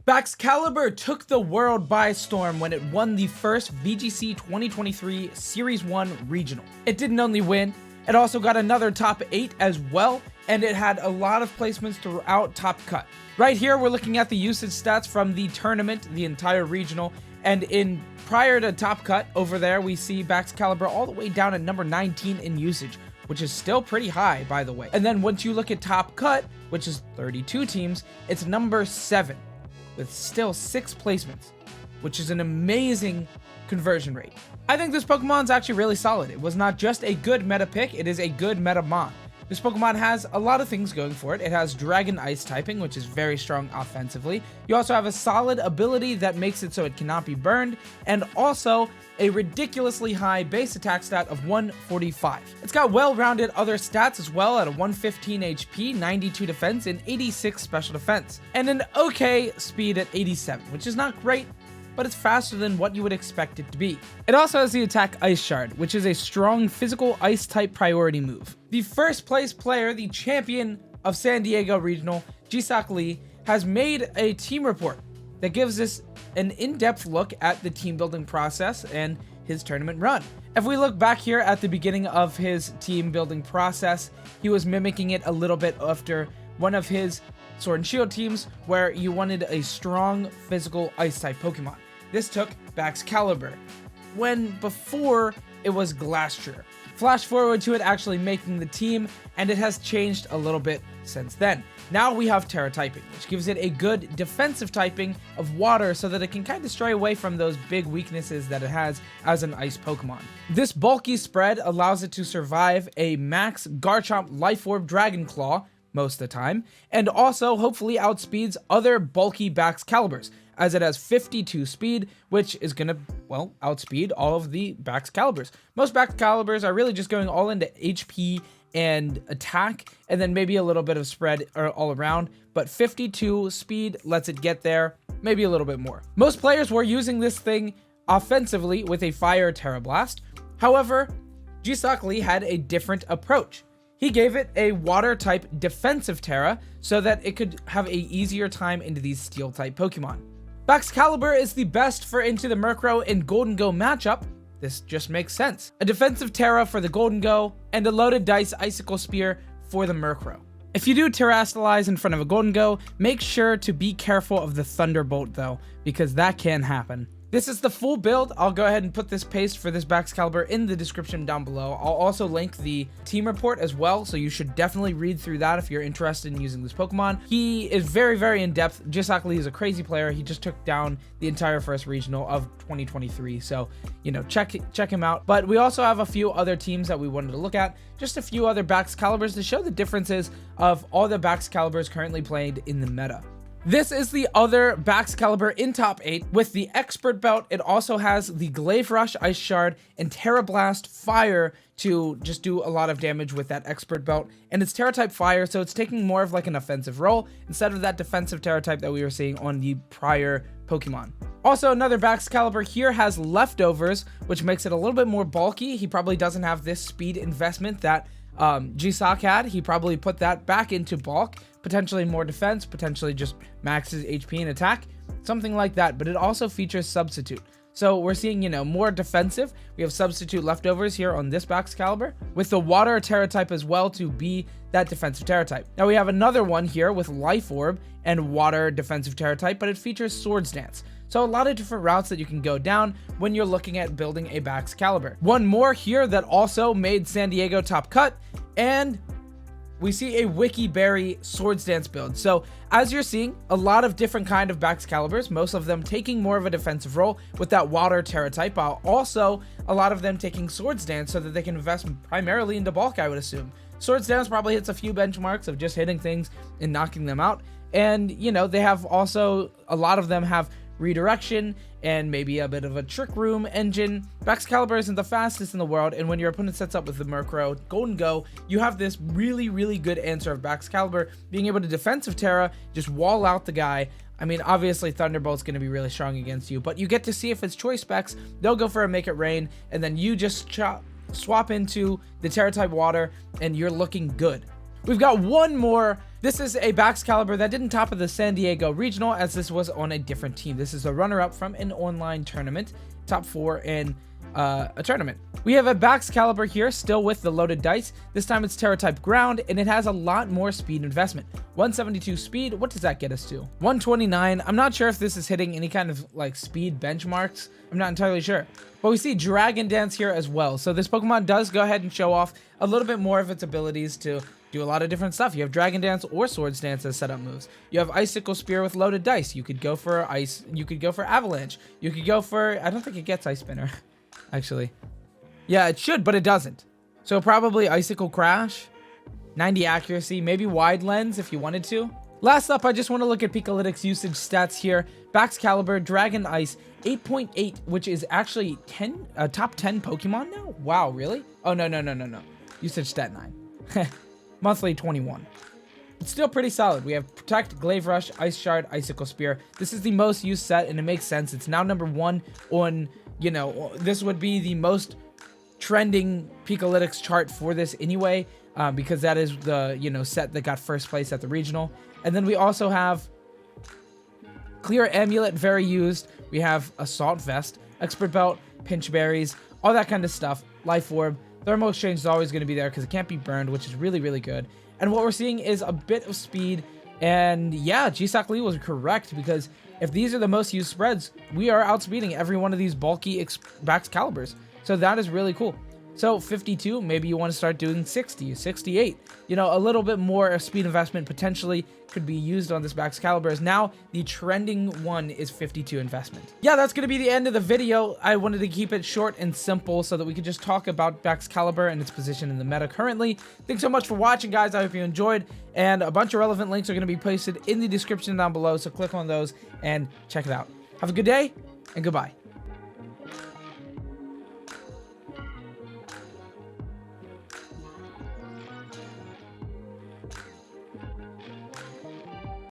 Baxcalibur took the world by storm when it won the first VGC 2023 Series 1 Regional. It didn't only win, it also got another top 8 as well, and it had a lot of placements throughout top cut. Right here, we're looking at the usage stats from the tournament, the entire regional, and prior to top cut over there, we see Baxcalibur all the way down at number 19 in usage, which is still pretty high, by the way. And then once you look at top cut, which is 32 teams, it's number 7. With still 6 placements, which is an amazing conversion rate. I think this Pokemon's actually really solid. It was not just a good meta pick, it is a good meta mon. This Pokemon has a lot of things going for it. It has Dragon Ice typing, which is very strong offensively. You also have a solid ability that makes it so it cannot be burned, and also a ridiculously high base attack stat of 145. It's got well-rounded other stats as well at a 115 HP, 92 defense, and 86 special defense, and an okay speed at 87, which is not great, but it's faster than what you would expect it to be. It also has the attack Ice Shard, which is a strong physical ice type priority move. The first place player, the champion of San Diego Regional, Icicle, has made a team report that gives us an in-depth look at the team building process and his tournament run. If we look back here at the beginning of his team building process, he was mimicking it a little bit after one of his Sword and Shield teams where you wanted a strong physical ice type Pokemon. This took Baxcalibur, when before it was Glastrier. Flash forward to it actually making the team, and it has changed a little bit since then. Now we have Tera typing, which gives it a good defensive typing of water so that it can kind of stray away from those big weaknesses that it has as an ice Pokemon. This bulky spread allows it to survive a max Garchomp Life Orb Dragon Claw most of the time, and also hopefully outspeeds other bulky Baxcaliburs, as it has 52 speed, which is gonna, well, outspeed all of the Baxcaliburs. Most Baxcaliburs are really just going all into HP and attack, and then maybe a little bit of spread all around, but 52 speed lets it get there, maybe a little bit more. Most players were using this thing offensively with a Fire Tera Blast. However, Icicle had a different approach. He gave it a water type defensive Tera so that it could have a easier time into these steel type Pokemon. Baxcalibur is the best for into the Murkrow and Golden Go matchup. This just makes sense. A defensive Tera for the Golden Go and a loaded dice Icicle Spear for the Murkrow. If you do Terrastalize in front of a Golden Go, make sure to be careful of the Thunderbolt though, because that can happen. This is the full build. I'll go ahead and put this paste for this Baxcalibur in the description down below. I'll also link the team report as well, so you should definitely read through that if you're interested in using this Pokemon. He is very, very in-depth. Icicle is a crazy player. He just took down the entire first regional of 2023, so, you know, check him out. But we also have a few other teams that we wanted to look at, just a few other Baxcaliburs to show the differences of all the Baxcaliburs currently played in the meta. This is the other Baxcalibur in top 8 with the Expert Belt. It also has the Glaive Rush Ice Shard and Tera Blast Fire to just do a lot of damage with that Expert Belt. And it's Tera type Fire, so it's taking more of like an offensive role instead of that defensive Tera type that we were seeing on the prior Pokemon. Also, another Baxcalibur here has Leftovers, which makes it a little bit more bulky. He probably doesn't have this speed investment that Icicle had. He probably put that back into bulk, potentially more defense, potentially just maxes HP and attack, something like that. But it also features Substitute, so we're seeing, you know, more defensive. We have Substitute Leftovers here on this Baxcalibur with the Water Tera type as well to be that defensive Tera type. Now we have another one here with Life Orb and Water defensive Tera type, but it features Swords Dance. So a lot of different routes that you can go down when you're looking at building a Baxcalibur. One more here that also made San Diego top cut, and we see a Wiki Berry Swords Dance build. So as you're seeing, a lot of different kind of Baxcaliburs, most of them taking more of a defensive role with that Water Tera type, while also a lot of them taking Swords Dance so that they can invest primarily into bulk, I would assume. Swords Dance probably hits a few benchmarks of just hitting things and knocking them out. And, you know, they have also, a lot of them have redirection and maybe a bit of a trick room engine. Baxcalibur isn't the fastest in the world, and when your opponent sets up with the Murkrow Golden Go, you have this really, really good answer of Baxcalibur being able to defensive Tera, just wall out the guy. I mean, obviously Thunderbolt's going to be really strong against you, but you get to see if it's choice specs. They'll go for a Make It Rain, and then you just swap into the Tera type Water, and you're looking good. We've got one more This is a Bax Calibur that didn't top of the San Diego Regional, as this was on a different team. This is a runner-up from an online tournament, top 4 in a tournament. We have a Bax Calibur here, still with the loaded dice. This time it's Tera type ground, and it has a lot more speed investment. 172 speed, what does that get us to? 129, I'm not sure if this is hitting any kind of like speed benchmarks. I'm not entirely sure. But we see Dragon Dance here as well. So this Pokemon does go ahead and show off a little bit more of its abilities to do a lot of different stuff. You have Dragon Dance or Swords Dance as setup moves. You have Icicle Spear with loaded dice. You could go for Ice, you could go for Avalanche. You could go for, I don't think it gets Ice Spinner, actually. Yeah, it should, but it doesn't. So probably Icicle Crash, 90 accuracy, maybe Wide Lens if you wanted to. Last up, I just want to look at Pikalytics usage stats here. Baxcalibur, Dragon Ice, 8.8, which is actually top 10 Pokemon now? Wow, really? Oh, no. Usage stat 9. Monthly 21. It's still pretty solid. We have Protect, Glaive Rush, Ice Shard, Icicle Spear. This is the most used set, and it makes sense. It's now number 1 on, you know, this would be the most trending Pikalytics chart for this anyway, because that is the, you know, set that got first place at the regional. And then we also have Clear Amulet, very used. We have Assault Vest, Expert Belt, Pinch Berries, all that kind of stuff. Life Orb. Thermal Exchange is always going to be there because it can't be burned, which is really, really good. And what we're seeing is a bit of speed. And yeah, Lee was correct, because if these are the most used spreads, we are outspeeding every one of these bulky Bax Caliburs. So that is really cool. So 52, maybe you want to start doing 60, 68. You know, a little bit more speed investment potentially could be used on this Bax Caliburs. Now, the trending one is 52 investment. Yeah, that's going to be the end of the video. I wanted to keep it short and simple so that we could just talk about Bax Calibur and its position in the meta currently. Thanks so much for watching, guys. I hope you enjoyed. And a bunch of relevant links are going to be posted in the description down below, so click on those and check it out. Have a good day, and goodbye.